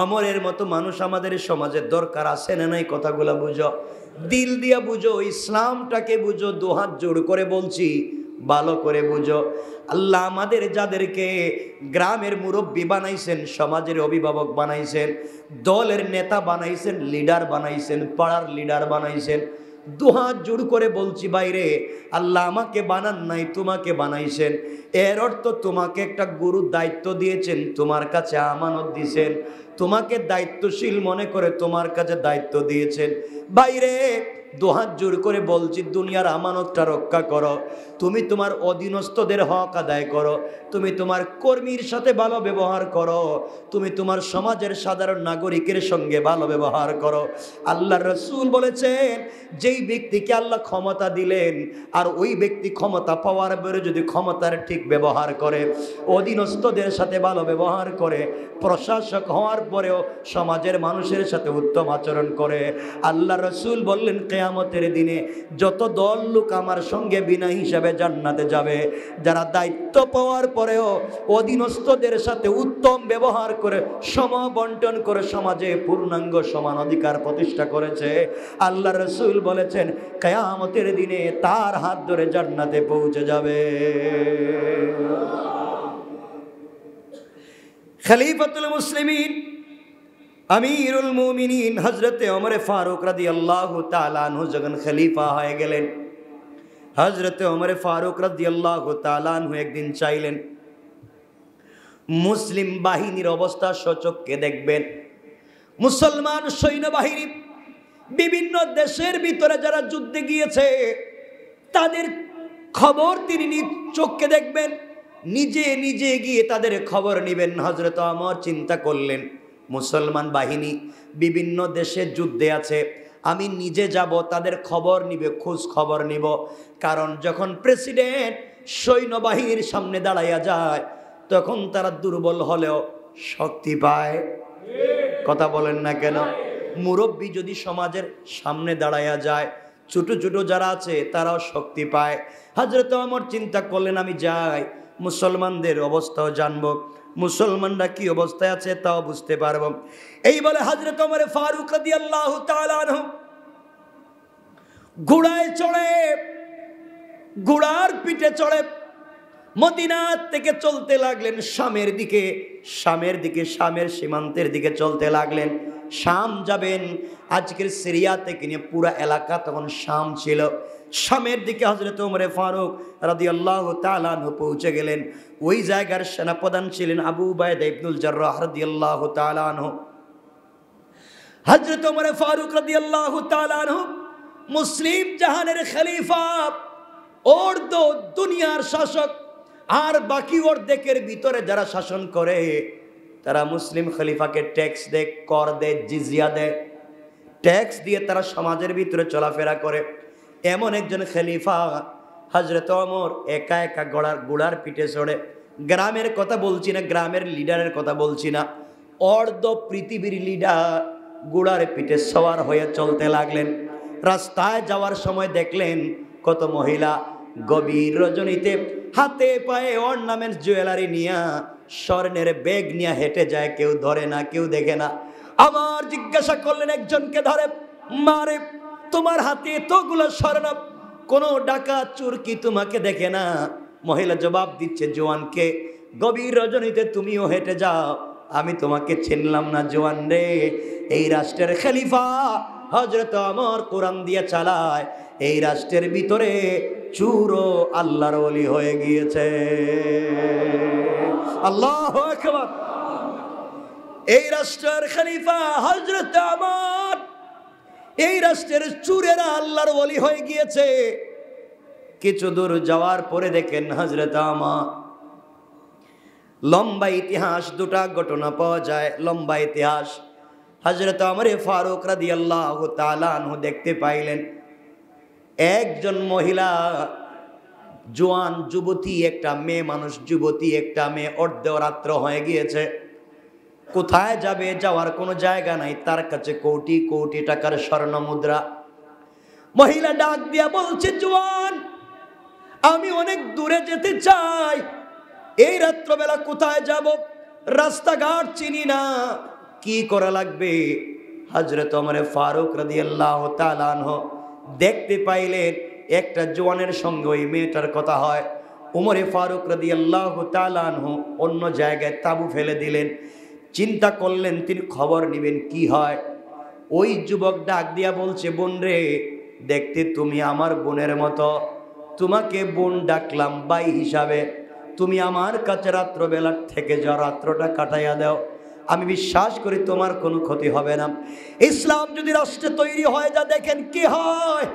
অমরের মতো মানুষ আমাদের সমাজে দরকার আছে না নাই? কথাগুলো বুঝো, দিল দিয়া বুঝো, ইসলামটাকে বুঝো। দুহাত জোড় করে বলছি, ভালো করে বুঝো। আল্লাহ আমাদের যাদেরকে গ্রামের মুরব্বী বানাইছেন, সমাজের অভিভাবক বানাইছেন, দলের নেতা বানাইছেন, লিডার বানাইছেন, পাড়ার লিডার বানাইছেন, দুহাত জোড় করে বলছি বাইরে, আল্লাহ আমাকে বানান নাই, তোমাকে বানাইছেন। এর অর্থ তোমাকে একটা গুরুর দায়িত্ব দিয়েছেন, তোমার কাছে আমানত দিয়েছেন, তোমাকে দায়িত্বশীল মনে করে তোমার কাছে দায়িত্ব দিয়েছেন। বাইরে দুহাত জোর করে বলছি, দুনিয়ার আমানতটা রক্ষা করো। তুমি তোমার অধীনস্থদের হক আদায় করো, তুমি তোমার কর্মীর সাথে ভালো ব্যবহার করো, তুমি তোমার সমাজের সাধারণ নাগরিকের সঙ্গে ভালো ব্যবহার করো। আল্লাহ রসুল বলেছেন, যেই ব্যক্তিকে আল্লাহ ক্ষমতা দিলেন আর ওই ব্যক্তি ক্ষমতা পাওয়ার পরে যদি ক্ষমতার ঠিক ব্যবহার করে, অধীনস্থদের সাথে ভালো ব্যবহার করে, প্রশাসক হওয়ার পরেও সমাজের মানুষের সাথে উত্তম আচরণ করে, আল্লাহ রসুল বললেন কিয়ামতের দিনে যত দল লোক আমার সঙ্গে বিনা হিসাবে জান্নাতে যাবে, যারা দায়িত্ব পাওয়ার পরেও অধীনস্থদের সাথে উত্তম ব্যবহার করে, সমবন্টন করে সমাজে পূর্ণাঙ্গ সমান অধিকার প্রতিষ্ঠা করেছে, আল্লাহ রসুল বলেছেন কিয়ামতের দিনে তার হাত ধরে জান্নাতে পৌঁছে যাবে। খলিফাতুল মুসলিমিন, আমিরুল মুমিনিন হযরতে ওমর ফারুক রাদিয়াল্লাহু তাআলা আনহু যখন খলিফা হয়ে গেলেন, হযরতে ওমর ফারুক রাদিয়াল্লাহু তাআলা আনহু একদিন চাইলেন মুসলিম বাহিনীর অবস্থা সচক্ষে দেখবেন। মুসলমান সৈন্যবাহিনী বিভিন্ন দেশের ভিতরে যারা যুদ্ধে গিয়েছে তাদের খবর তিনি নিজ চোখে দেখবেন, নিজে নিজে গিয়ে তাদের খবর নেবেন। হযরত ওমর চিন্তা করলেন, মুসলমান বাহিনী বিভিন্ন দেশে যুদ্ধে আছে, আমি নিজে যাব, তাদের খবর নিবে, খোঁজ খবর নিব। কারণ যখন প্রেসিডেন্ট সৈন্যবাহিনীর সামনে দাঁড়াইয়া যায় তখন তারা দুর্বল হলেও শক্তি পায়। কথা বলেন না কেন? মুরব্বী যদি সমাজের সামনে দাঁড়াইয়া যায়, ছোট ছোট যারা আছে তারাও শক্তি পায়। হযরত ওমর চিন্তা করলেন, আমি যাই, মুসলমানদের অবস্থাও জানবো, মুসলমানরা কি অবস্থায় আছে তাও বুঝতে পারবো। এই বলে হযরত ওমর ফারুক রাদিয়াল্লাহু তাআলা আনহু ঘোড়ায় চড়ে, ঘোড়ার পিঠে চড়ে মদিনা থেকে চলতে লাগলেন শামের দিকে, শামের সীমান্তের দিকে চলতে লাগলেন। শাম যাবেন, আজকের সিরিয়া থেকে নিয়ে পুরা এলাকা তখন শাম ছিল। শামের দিকে হযরত ওমর ফারুক রাদিয়াল্লাহু তাআলা আনহু পৌঁছে গেলেন। ওই জায়গার সেনাপ্রধান ছিলেন আবু উবাইদা ইবনুল জাররাহ রাদিয়াল্লাহু তাআলা আনহু। হযরত ওমর ফারুক রাদিয়াল্লাহু তাআলা আনহু মুসলিম জাহানের খলিফা, অর্ধ দুনিয়ার শাসক, আর বাকি অর্ধেকের ভিতরে যারা শাসন করে তারা মুসলিম খলিফাকে ট্যাক্স দেয়, কর দেয়, জিজিয়া দেয়। ট্যাক্স দিয়ে তারা সমাজের ভিতরে চলাফেরা করে। এমন একজন খলিফা হযরত ওমর একা একা ঘোড়ার পিঠে চড়ে, গ্রামের কথা বলছি না, গ্রামের লিডারের কথা বলছি না, অর্ধ পৃথিবীর লিডার ঘোড়ার পিঠে সওয়ার হয়ে চলতে লাগলেন। রাস্তায় যাওয়ার সময় দেখলেন কত মহিলা গভীর রজনীতে হাতে পায়ে অর্নামেন্টস জুয়েলারি নিয়া, স্বর্ণের ব্যাগ নিয়ে হেঁটে যায়, কেউ ধরে না, কেউ দেখে না। আবার জিজ্ঞাসা করলেন একজনকে ধরে, মারে তোমার হাতে এতগুলো স্বর্ণ, কোনো ডাকাত চোর কি তোমাকে দেখে না? মহিলা জবাব দিচ্ছে, জওয়ানকে, গভীর রজনীতে তুমিও হেঁটে যাও, আমি তোমাকে চিনলাম না জওয়ান রে। এই রাষ্ট্রের খলিফা হযরত ওমর কোরআন দিয়ে চালায়, এই রাষ্ট্রের ভিতরে চুরো আল্লাহর ওলি হয়ে গিয়েছে। আল্লাহু আকবার। এই রাষ্ট্রের খলিফা হযরত ওমর, এই রাষ্ট্রের চুরেরা আল্লাহর ওলি হয়ে গিয়েছে। কিছু দূর যাওয়ার পরে দেখেন হযরত ওমর, লম্বা ইতিহাস, দুটা ঘটনা পাওয়া যায়, লম্বা ইতিহাস। হযরত ওমর ফারুক রাদিয়াল্লাহু তাআলা আনহু দেখতে পাইলেন একজন মহিলা জোয়ান যুবতী একটা মেয়ে মানুষ, যুবতী একটা মেয়ে, অর্ধরাত্র হয়ে গিয়েছে, কোথায় যাবে, যাওয়ার কোনো জায়গা নাই, তার কাছে কোটি কোটি টাকার স্বর্ণ মুদ্রা। মহিলা ডাক দিয়া বলছে, জোয়ান আমি অনেক দূরে যেতে চাই, এই রাত্রবেলা কোথায় যাব, রাস্তাঘাট চিনি না, কি করা লাগবে? হযরত ওমর ফারুক রাদিয়াল্লাহু তাআলা আনহু দেখতে পাইলেন একটা জোয়ানের সঙ্গে ওই মেয়েটার কথা হয়। ওমর ফারুক রাদিয়াল্লাহু তাআলা আনহু অন্য জায়গায় তাঁবু ফেলে দিলেন, চিন্তা করলেন তিনি খবর নেবেন কি হয়। ওই যুবক ডাক দিয়া বলছে, বোন রে, দেখতে তুমি আমার বোনের মতো, তোমাকে বোন ডাকলাম ভাই হিসাবে, তুমি আমার কাছে রাত্রবেলা থেকে যাও, রাত্রটা কাটাইয়া দাও, আমি বিশ্বাস করি তোমার কোনো ক্ষতি হবে না। ইসলাম যদি রাষ্ট্রে তৈরি হয়ে যা, দেখেন কি হয়।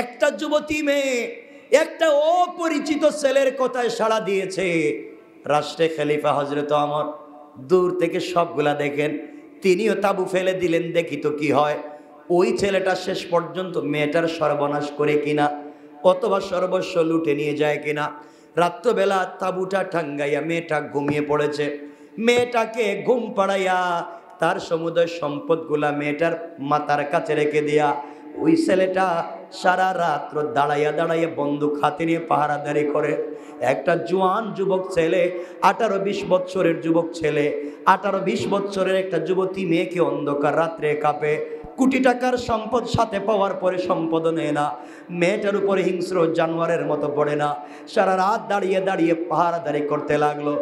একটা যুবতী মেয়ে একটা অপরিচিত ছেলের কথায় সাড়া দিয়েছে। রাষ্ট্রে খলিফা হযরত ওমর দূর থেকে সবগুলা দেখেন, তিনিও তাঁবু ফেলে দিলেন, দেখি তো কি হয়। ওই ছেলেটা শেষ পর্যন্ত মেয়েটার সর্বনাশ করে কিনা, অথবা সর্বস্ব লুটে নিয়ে যায় কিনা। রাত্রবেলা তাঁবুটা টাঙ্গাইয়া মেয়েটা ঘুমিয়ে পড়েছে, মেয়েটাকে ঘুম পাড়াইয়া তার সমুদয় সম্পদগুলা মেয়েটার মাথার কাছে রেখে দিয়া ওই ছেলেটা সারা রাত্র দাঁড়াইয়া দাঁড়াইয়া বন্দুক হাতে নিয়ে পাহারাদারি করে। একটা জোয়ান যুবক ছেলে, 18-20 বছরের যুবক ছেলে, 18-20 বছরের একটা যুবতী মেয়েকে অন্ধকার রাত্রে কাঁপে, কোটি টাকার সম্পদ সাথে পাওয়ার পরে সম্পদ নেয় না, মেয়েটার উপরে হিংস্র জানোয়ারের মতো পড়ে না, সারা রাত দাঁড়িয়ে দাঁড়িয়ে পাহারাদারি করতে লাগলো।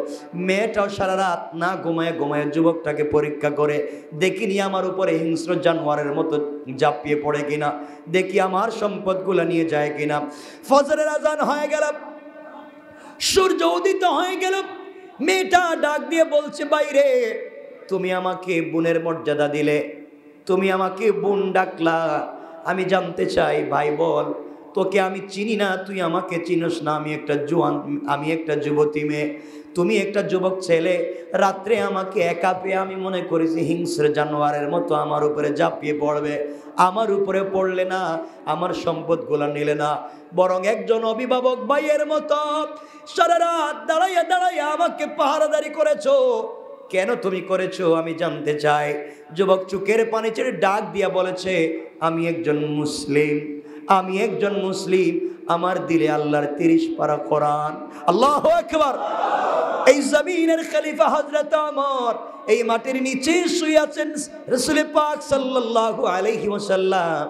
মেয়েটাও সারা রাত না ঘুমায় ঘুমায় যুবকটাকে পরীক্ষা করে, দেখিনি আমার উপরে হিংস্র জানোয়ারের মতো ঝাঁপিয়ে পড়ে কিনা, দেখি আমার সম্পদগুলো নিয়ে যায় কিনা। ফজরের আজান হয়ে গেল, সূর্য উদিত হয়ে গেল, মেয়েটা ডাক দিয়ে বলছে, বাইরে তুমি আমাকে বোনের মর্যাদা দিলে, তুমি আমাকে বোন ডাকলা, আমি জানতে চাই ভাই বল, তোকে আমি চিনি না, তুই আমাকে চিনস না, আমি একটা জোয়ান, আমি একটা যুবতী মেয়ে, তুমি একটা যুবক ছেলে, রাত্রে আমাকে একা পেয়ে আমি মনে করেছি হিংস্র জানোয়ারের মতো আমার উপরে ঝাঁপিয়ে পড়বে, আমার উপরে পড়লে না, আমার সম্পদগুলো নিলে না, বরং একজন অভিভাবক ভাইয়ের মতো সারা রাত দাঁড়াইয়া দাঁড়াইয়া আমাকে পাহারাদারি করেছো, কেন তুমি করেছো আমি জানতে চাই। যুবক চোখের পানি ছেড়ে ডাক দিয়া বলেছে, আমি একজন মুসলিম, আমি একজন মুসলিম, আমার দিলে আল্লাহর 30 পারা কোরআন। আল্লাহু আকবার। এই জমিনের খলিফা হযরত ওমর এই মাটির নিচে শুয়ে আছেন রাসূল পাক সাল্লাল্লাহু আলাইহি ওয়াসাল্লাম।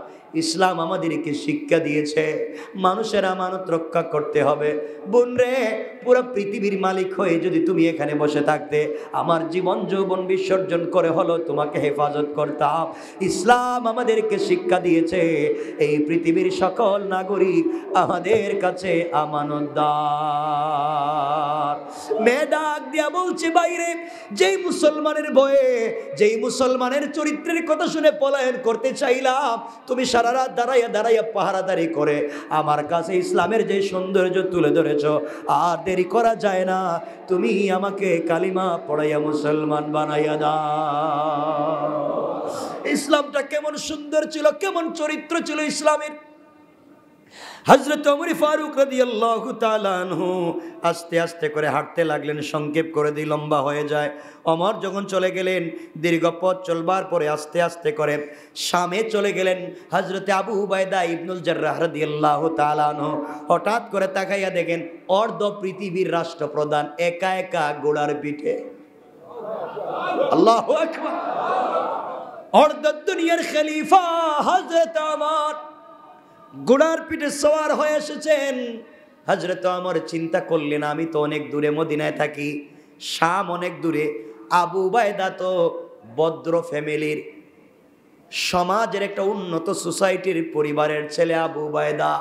ইসলাম আমাদেরকে শিক্ষা দিয়েছে মানুষের আমানত রক্ষা করতে হবে। বোন রে, পুরো পৃথিবীর মালিক হয়ে যদি তুমি এখানে বসে থাকতে, আমার জীবন যৌবন বিসর্জন করে হলো তোমাকে হেফাজত করতাম। ইসলাম আমাদেরকে শিক্ষা দিয়েছে এই পৃথিবীর সকল নাগরিক আমাদের কাছে আমানতদার। মেয়ে ডাক দিয়া বলছে, বাইরে যেই মুসলমানের ভয়ে, যেই মুসলমানের চরিত্রের কথা শুনে পলায়ন করতে চাইলাম, তুমি সারা রাত দাঁড়াইয়া দাঁড়াইয়া পাহারাদারি করে আমার কাছে ইসলামের যে সৌন্দর্য তুলে ধরেছ, আর দেরি করা যায় না, তুমি আমাকে কালিমা পড়াইয়া মুসলমান বানাইয়া দাও। ইসলামটা কেমন সুন্দর ছিল, কেমন চরিত্র ছিল ইসলামের। হযরত ওমর ফারুক রাদিয়াল্লাহু তাআলা আনহু আস্তে আস্তে করে হাঁটতে লাগলেন, সংক্ষেপ করে দিই লম্বা হয়ে যায়। ওমর যখন চলে গেলেন, দীর্ঘ পথ চলবার পরে আস্তে আস্তে করে শামে চলে গেলেন। হযরত আবু উবাইদা ইবনুল জাররাহ রাদিয়াল্লাহু তাআলা আনহু হঠাৎ করে তাকাইয়া দেখেন অর্ধ পৃথিবীর রাষ্ট্রপ্রধান একা একা ঘোড়ার পিঠে। আল্লাহু আকবার। অর্ধ দুনিয়ার খলিফা হযরত ওমর ঘোড়ার পিঠে সওয়ার হয়ে এসেছেন। হযরত ওমর চিন্তা করলেন, আমি তো অনেক দূরে মদিনায় থাকি, শাম অনেক দূরে, আবু উবাইদা তো ভদ্র ফ্যামিলির, সমাজের একটা উন্নত সোসাইটির পরিবারের ছেলে। আবু উবাইদা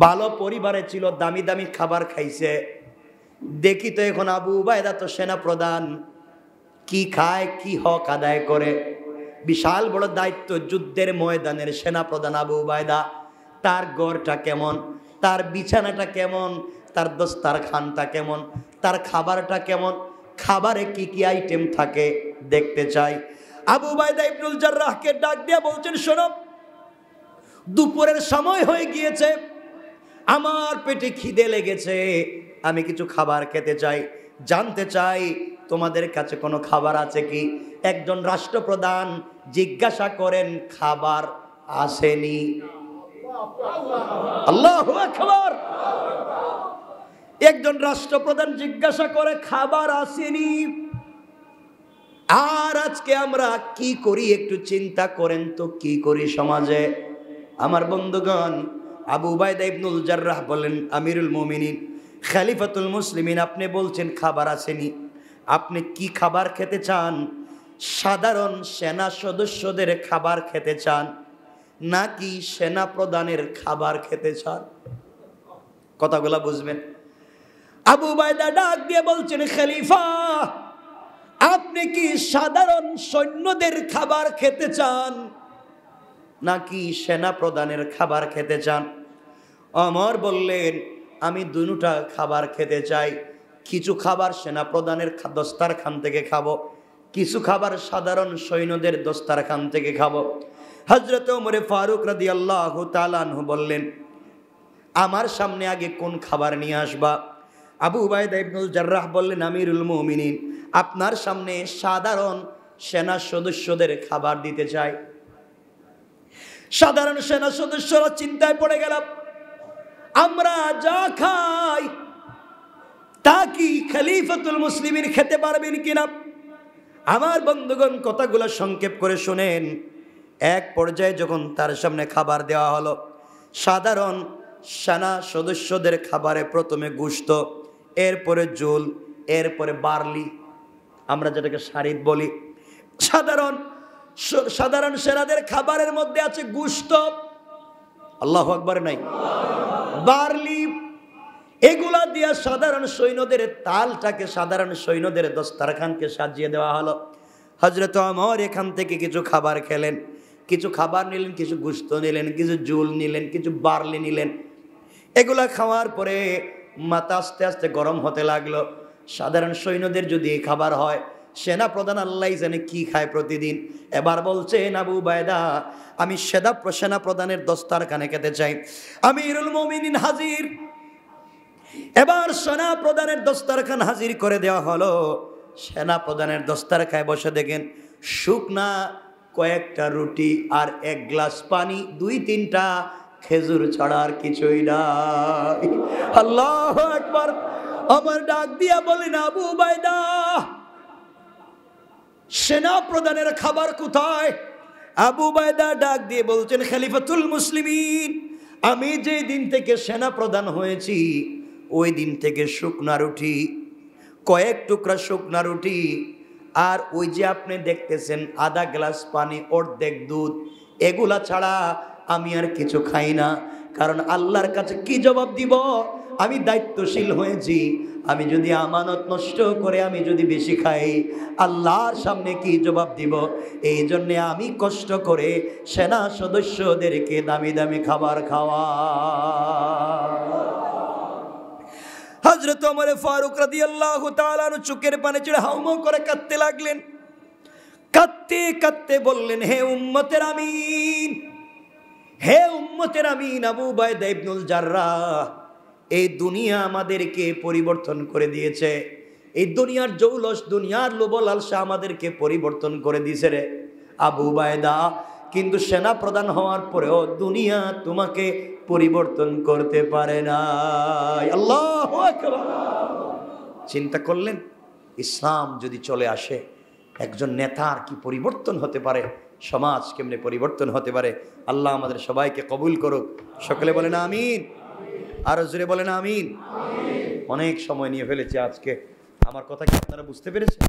ভালো পরিবারে ছিল, দামি দামি খাবার খাইছে। দেখি তো এখন আবু উবাইদা তো সেনা প্রধান, কি খায়, কি হক আদায় করে, বিশাল বড় দায়িত্ব, যুদ্ধের ময়দানের সেনা প্রধান আবু উবাইদা। তার ঘরটা কেমন, তার বিছানাটা কেমন, তার দস্তারখানটা কেমন, তার খাবারটা কেমন, খাবারে কি কি আইটেম থাকে দেখতে চাই। আবু উবাইদা ইবনুল জাররাহকে ডাক দিয়ে বলছেন, শোনো, দুপুরের সময় হয়ে গিয়েছে, আমার পেটে খিদে লেগেছে, আমি কিছু খাবার খেতে চাই, জানতে চাই তোমাদের কাছে কোনো খাবার আছে কি? একজন রাষ্ট্রপ্রধান জিজ্ঞাসা করেন, খাবার আসেনি? আল্লাহু আকবার। একজন রাষ্ট্রপ্রধান জিজ্ঞাসা করে, খাবার আসেনি। আর আজকে আমরা কি করি একটু চিন্তা করেন তো, কি করি সমাজে? আমার বন্ধুগণ, আবু উবাইদা ইবনুল জাররাহ বলেন, আমিরুল মুমিনিন, খলিফাতুল মুসলিমিন, আপনি বলছেন খাবার আসেনি, আপনি কি খাবার খেতে চান? সাধারণ সেনা সদস্যদের খাবার খেতে চান নাকি সেনা প্রধানের খাবার খেতে চান? কথাগুলা বুঝবেন। আবু উবাইদা ডাক দিয়ে বলছেন, খলিফা, আপনি কি সাধারণ সৈন্যদের খাবার খেতে চান নাকি সেনা প্রধানের খাবার খেতে চান? ওমর বললেন, আমি দুটোটা খাবার খেতে চাই। কিছু খাবার সেনা প্রধানের দস্তারখান থেকে খাবো, কিছু খাবার সাধারণ সৈন্যদের দস্তারখান থেকে খাবো। হযরত ওমর ফারুক রাদিয়াল্লাহু তাআলা আনহু বললেন, আমার সামনে আগে কোন খাবার নিয়ে আসবা? আবু উবাইদা ইবনুল জাররাহ বললেন, আমিরুল মুমিনিন, আপনার সামনে সাধারণ সেনা সদস্যদের খাবার দিতে চাই। সাধারণ সেনা সদস্যরা চিন্তায় পড়ে গেল, আমরা যা খাই তা কি খলিফাতুল মুসলিমিন খেতে পারবেন কিনা? আমার বন্ধুগণ, কথাগুলো সংক্ষেপ করে শুনেন। এক পর্যায়ে যখন তার সামনে খাবার দেওয়া হলো, সাধারণ সেনা সদস্যদের খাবারে প্রথমে গোশত, এরপরে ঝোল, এরপরে বার্লি, আমরা যেটাকে শারিদ বলি। সাধারণ সেনাদের খাবারের মধ্যে আছে গোশত, আল্লাহু আকবার নাই, বার্লি, এগুলা দিয়া সাধারণ সৈন্যদের তালটাকে, সাধারণ সৈন্যদের দস্তারখানকে সাজিয়ে দেওয়া হলো। হযরত ওমর এখান থেকে কিছু খাবার খেলেন, কিছু খাবার নিলেন, কিছু গোশত নিলেন, কিছু ঝোল নিলেন, কিছু বার্লি নিলেন। এগুলা খাওয়ার পরে মাথা আস্তে আস্তে গরম হতে লাগলো। সাধারণ সৈন্যদের যদি এই খাবার হয়, সেনা প্রধান আল্লাহ জানে কি খায় প্রতিদিন। এবার বলছেন, আবু উবাইদা, আমি সেনা প্রধানের দস্তারখানে খেতে চাই। আমিরুল মুমিনিন হাজির। এবার সেনা প্রধানের দস্তারখান হাজির করে দেওয়া হলো। সেনা প্রধানের দস্তারখায় বসে দেখেন শুকনা কয়েকটা রুটি আর এক গ্লাস পানি, 2-3টা খেজুর ছাড়া আর কিছুই নাই। আল্লাহু আকবার। আমার ডাক দিয়া বলেন, আবু উবাইদা, সেনা প্রধানের খাবার কোথায়? আবু উবাইদা ডাক দিয়ে বলছেন, খলিফাতুল মুসলিমিন, আমি যে দিন থেকে সেনা প্রধান হয়েছি ওই দিন থেকে শুকনা রুটি, কয়েক টুকরা শুকনা রুটি, আর ওই যে আপনি দেখতেছেন আধা গ্লাস পানি, অর্ধেক দুধ, এগুলা ছাড়া আমি আর কিছু খাই না। কারণ আল্লাহর কাছে কি জবাব দিব? আমি দায়িত্বশীল হয়েছি, আমি যদি আমানত নষ্ট করে আমি যদি বেশি খাই, আল্লাহর সামনে কি জবাব দিব? এই জন্যে আমি কষ্ট করে সেনা সদস্যদেরকে দামি দামি খাবার খাওয়া। হযরত ওমর ফারুক রাদিয়াল্লাহু তাআলা চোখের পানি ছেড়ে হাউমাউ করে কাঁদতে লাগলেন। কাঁদতে কাঁদতে বললেন, হে উম্মতের আমিন, হে উম্মতের আমিন, আবু উবাইদা ইবনুল জাররাহ, এই দুনিয়া আমাদেরকে পরিবর্তন করে দিয়েছে। এই দুনিয়ার জৌলস, দুনিয়ার লোভ লালসা আমাদেরকে পরিবর্তন করে দিয়েছে রে আবু উবাইদা। কিন্তু সেনা প্রধান হওয়ার পরেও দুনিয়া তোমাকে পরিবর্তন করতে পারে না। আল্লাহু আকবার। চিন্তা করলেন, ইসলাম যদি চলে আসে, একজন নেতার কি পরিবর্তন হতে পারে, সমাজ কেমনে পরিবর্তন হতে পারে। আল্লাহ আমাদের সবাইকে কবুল করুক। সকলে বলেন আমিন, আরো জোরে বলেন আমিন। অনেক সময় নিয়ে ফেলেছি আজকে, আমার কথা কি আপনারা বুঝতে পেরেছেন?